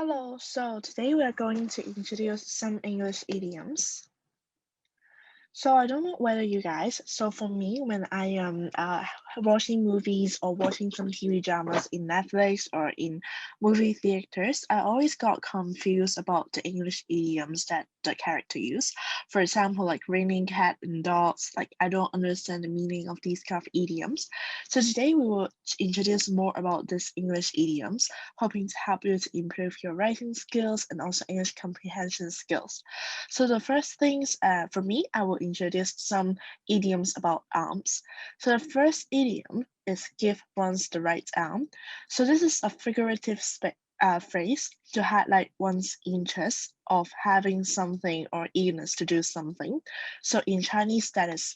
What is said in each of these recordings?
Hello, so today we are going to introduce some English idioms. So I don't know whether you guys, so for me, when I am watching movies or watching some TV dramas in Netflix or in movie theaters, I always got confused about the English idioms that the character use. For example, like raining cat and dogs, like I don't understand the meaning of these kind of idioms. So today we will introduce more about these English idioms, hoping to help you to improve your writing skills and also English comprehension skills. So the first things for me, I will introduce some idioms about arms. So the first idiom is give one's the right arm. So this is a figurative phrase to highlight one's interest of having something or eagerness to do something. So in Chinese, that is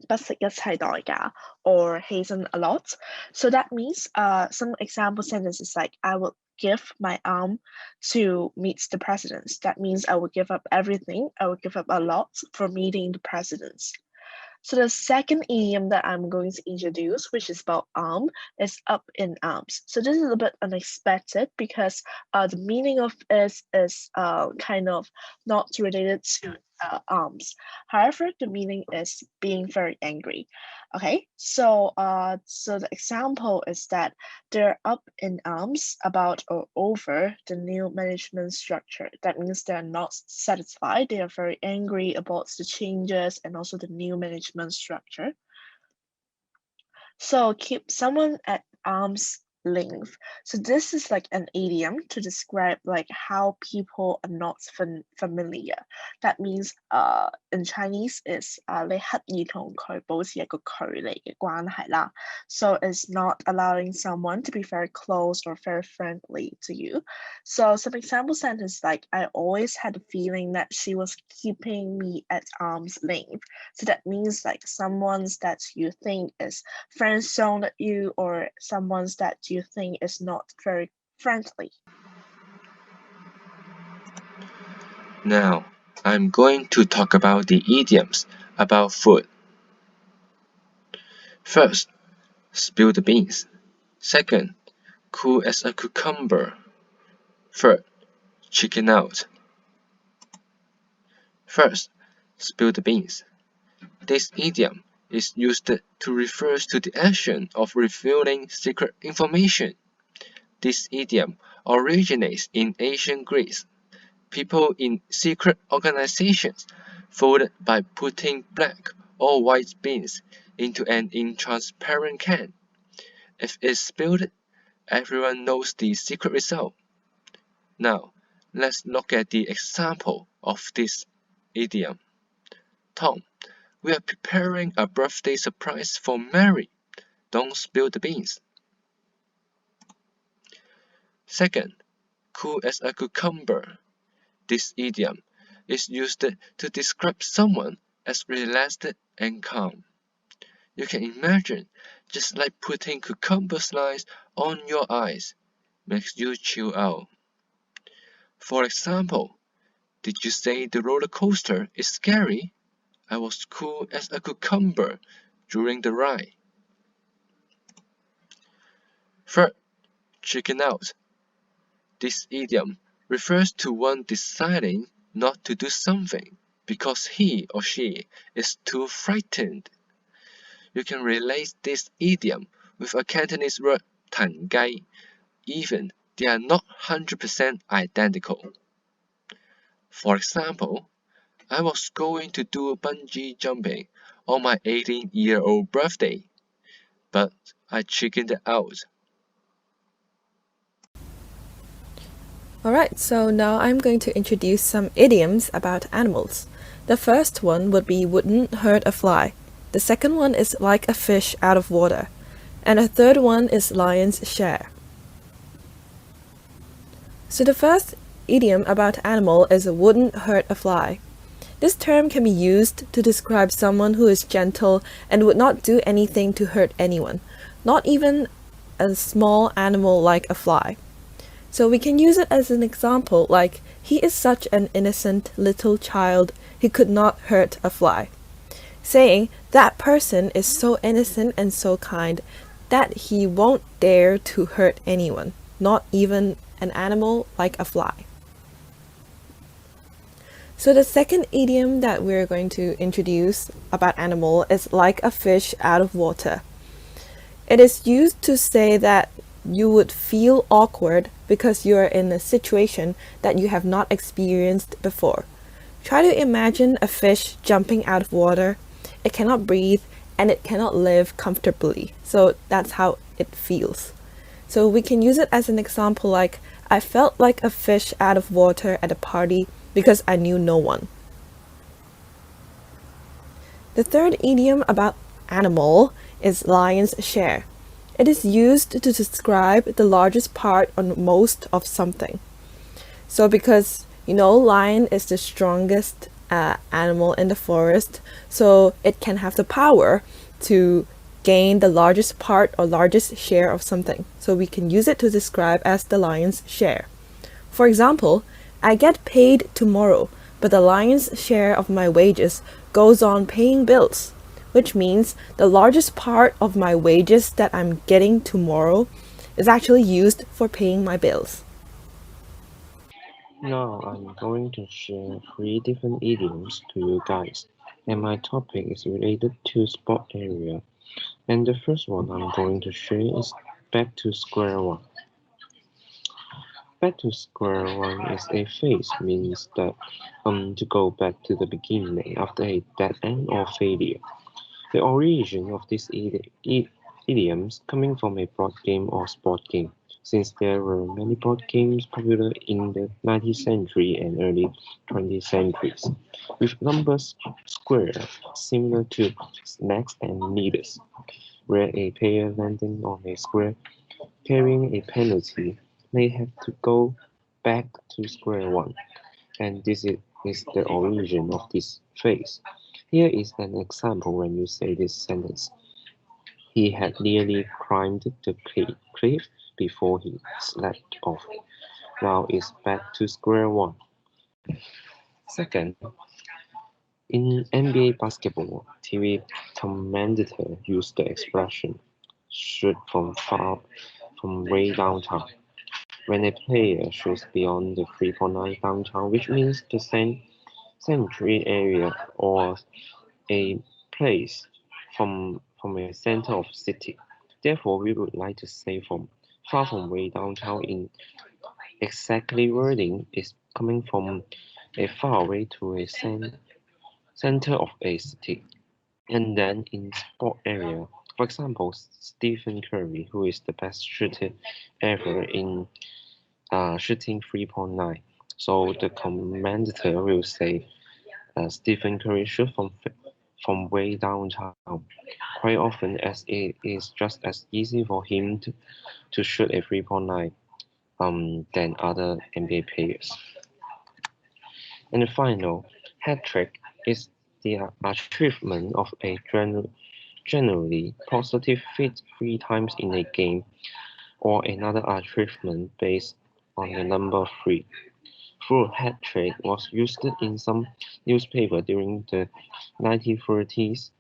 不惜一切代價 or hasten a lot. So that means some example sentences like I will give my arm to meet the presidents. That means I will give up everything. I will give up a lot for meeting the presidents. So the second idiom that I'm going to introduce, which is about arm, is up in arms. So this is a bit unexpected because the meaning of it is kind of not related to arms. However, the meaning is being very angry. Okay, so the example is that they're up in arms about or over the new management structure. That means they're not satisfied. They are very angry about the changes and also the new management structure. So keep someone at arm's length. So this is like an idiom to describe like how people are not familiar. That means in Chinese is 你刻意同佢保持一個距離嘅關係啦。So it's not allowing someone to be very close or very friendly to you. So some example sentence like I always had the feeling that she was keeping me at arm's length. So that means like someone's that you think is friend zone at you or someone's that you think is not very friendly. Now, I'm going to talk about the idioms about food. First, spill the beans. Second, cool as a cucumber. Third, chicken out. First, spill the beans. This idiom is used to refer to the action of revealing secret information. This idiom originates in ancient Greece. People in secret organizations voted by putting black or white beans into an intransparent can. If it's spilled, everyone knows the secret result. Now, let's look at the example of this idiom. Tom, we are preparing a birthday surprise for Mary. Don't spill the beans. Second, cool as a cucumber. This idiom is used to describe someone as relaxed and calm. You can imagine just like putting cucumber slice on your eyes makes you chill out. For example, did you say the roller coaster is scary? I was cool as a cucumber during the ride. Third, chicken out. This idiom refers to one deciding not to do something because he or she is too frightened. You can relate this idiom with a Cantonese word 騰雞, even they are not 100% identical. For example, I was going to do bungee jumping on my 18-year-old birthday, but I chickened out. Alright, so now I'm going to introduce some idioms about animals. The first one would be wouldn't hurt a fly. The second one is like a fish out of water. And a third one is lion's share. So the first idiom about animal is wouldn't hurt a fly. This term can be used to describe someone who is gentle and would not do anything to hurt anyone, not even a small animal like a fly. So we can use it as an example like, he is such an innocent little child, he could not hurt a fly. Saying that person is so innocent and so kind that he won't dare to hurt anyone, not even an animal like a fly. So the second idiom that we're going to introduce about animal is like a fish out of water. It is used to say that you would feel awkward because you're in a situation that you have not experienced before. Try to imagine a fish jumping out of water. It cannot breathe and it cannot live comfortably. So that's how it feels. So we can use it as an example like, I felt like a fish out of water at a party because I knew no one. The third idiom about animal is lion's share. It is used to describe the largest part or most of something. So because, lion is the strongest animal in the forest, so it can have the power to gain the largest part or largest share of something. So we can use it to describe as the lion's share. For example, I get paid tomorrow, but the lion's share of my wages goes on paying bills, which means the largest part of my wages that I'm getting tomorrow is actually used for paying my bills. Now I'm going to share 3 different idioms to you guys, and my topic is related to sport area. And the first one I'm going to share is back to square one. Back to square one is a phrase means that to go back to the beginning after a dead end or failure. The origin of this idioms coming from a board game or sport game, since there were many board games popular in the 19th century and early 20th centuries, with numbers square similar to snakes and needles, where a player landing on a square carrying a penalty may have to go back to square one, and this is the origin of this phrase. Here is an example when you say this sentence. He had nearly climbed the cliff before he slipped off. Now it's back to square one. Second, in NBA basketball, TV commentator used the expression "shoot from far from way downtown" when a player shoots beyond the 3-point line downtown, which means the century area or a place from a center of city. Therefore, we would like to say from far from way downtown in exactly wording is coming from a far away to a center of a city. And then in sport area, for example, Stephen Curry, who is the best shooter ever in shooting 3-point line. So the commentator will say Stephen Curry shoot from way downtown quite often, as it is just as easy for him to shoot a 3-point line than other NBA players. And the final, hat trick is the achievement of a generally positive feat 3 times in a game, or another achievement based on the number 3. Full hat trick was used in some newspaper during the 1930s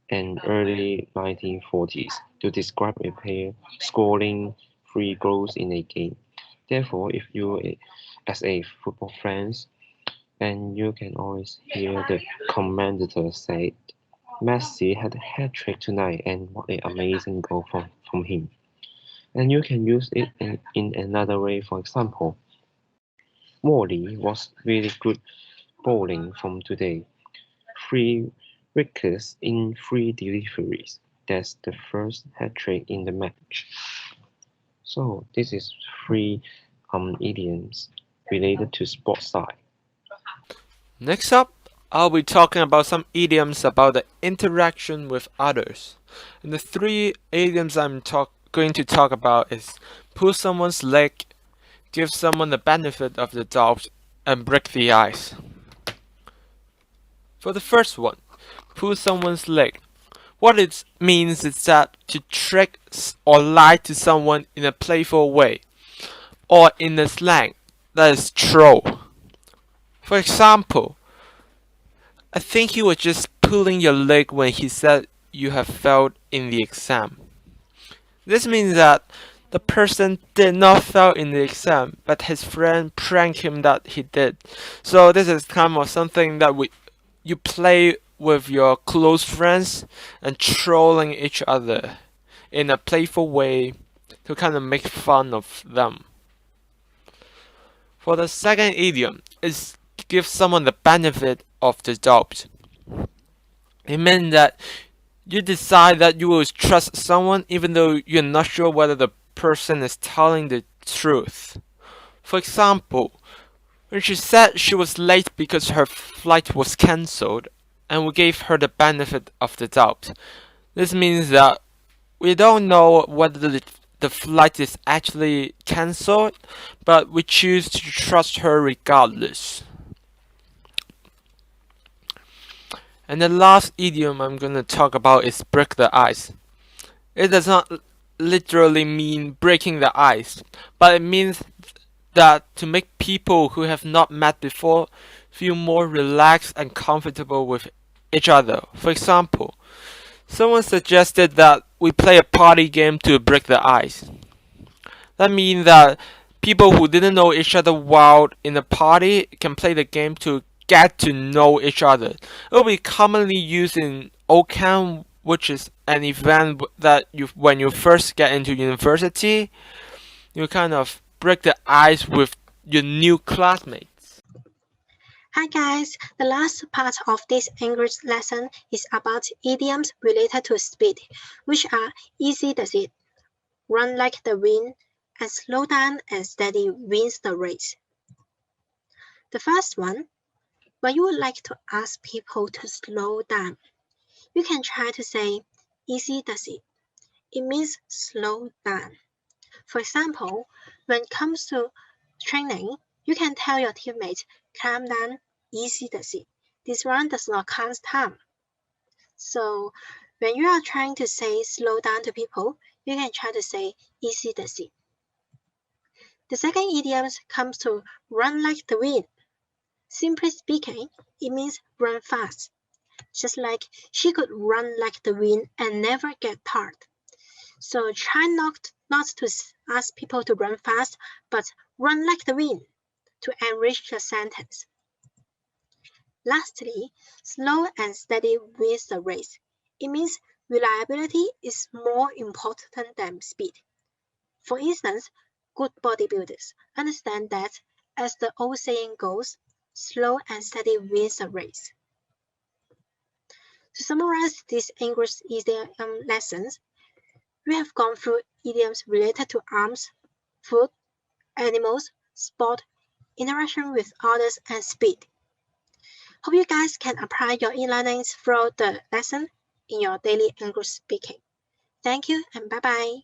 and early 1940s to describe a player scoring 3 goals in a game. Therefore, if you as a football fans, and you can always hear the commentator say, Messi had a hat trick tonight and what an amazing goal from him. And you can use it in another way, for example, Wally was really good bowling from today. 3 wickets in 3 deliveries. That's the first hat trick in the match. So this is 3 idioms related to sports side. Next up, I'll be talking about some idioms about the interaction with others. And the 3 idioms I'm going to talk about is pull someone's leg, give someone the benefit of the doubt, and break the ice. For the first one, pull someone's leg. What it means is that to trick or lie to someone in a playful way, or in the slang, that is troll. For example, I think he was just pulling your leg when he said you have failed in the exam. This means that The person did not fail in the exam, but his friend pranked him that he did. So this is kind of something that you play with your close friends and trolling each other in a playful way to kind of make fun of them. For the second idiom, is give someone the benefit of the doubt. It means that you decide that you will trust someone even though you're not sure whether the person is telling the truth. For example, when she said she was late because her flight was cancelled, and we gave her the benefit of the doubt. This means that we don't know whether the flight is actually cancelled, but we choose to trust her regardless. And the last idiom I'm going to talk about is break the ice. It does not literally mean breaking the ice, but it means that to make people who have not met before feel more relaxed and comfortable with each other. For example, someone suggested that we play a party game to break the ice. That means that people who didn't know each other well in a party can play the game to get to know each other. It will be commonly used in WeCan, which is an event that when you first get into university, you kind of break the ice with your new classmates. Hi guys, the last part of this English lesson is about idioms related to speed, which are easy does it, run like the wind, and slow down and steady wins the race. The first one, when you would like to ask people to slow down, you can try to say easy does it. It means slow down. For example, when it comes to training, you can tell your teammates, calm down, easy does it. This one does not count time. So when you are trying to say slow down to people, you can try to say easy does it. The second idiom comes to run like the wind. Simply speaking, it means run fast. Just like she could run like the wind and never get tired. So try not to ask people to run fast, but run like the wind to enrich the sentence. Lastly, slow and steady wins the race. It means reliability is more important than speed. For instance, good bodybuilders understand that, as the old saying goes, slow and steady wins the race. To summarize these English idiom lessons, we have gone through idioms related to arms, food, animals, sport, interaction with others, and speed. Hope you guys can apply your e-learnings throughout the lesson in your daily English speaking. Thank you and bye-bye.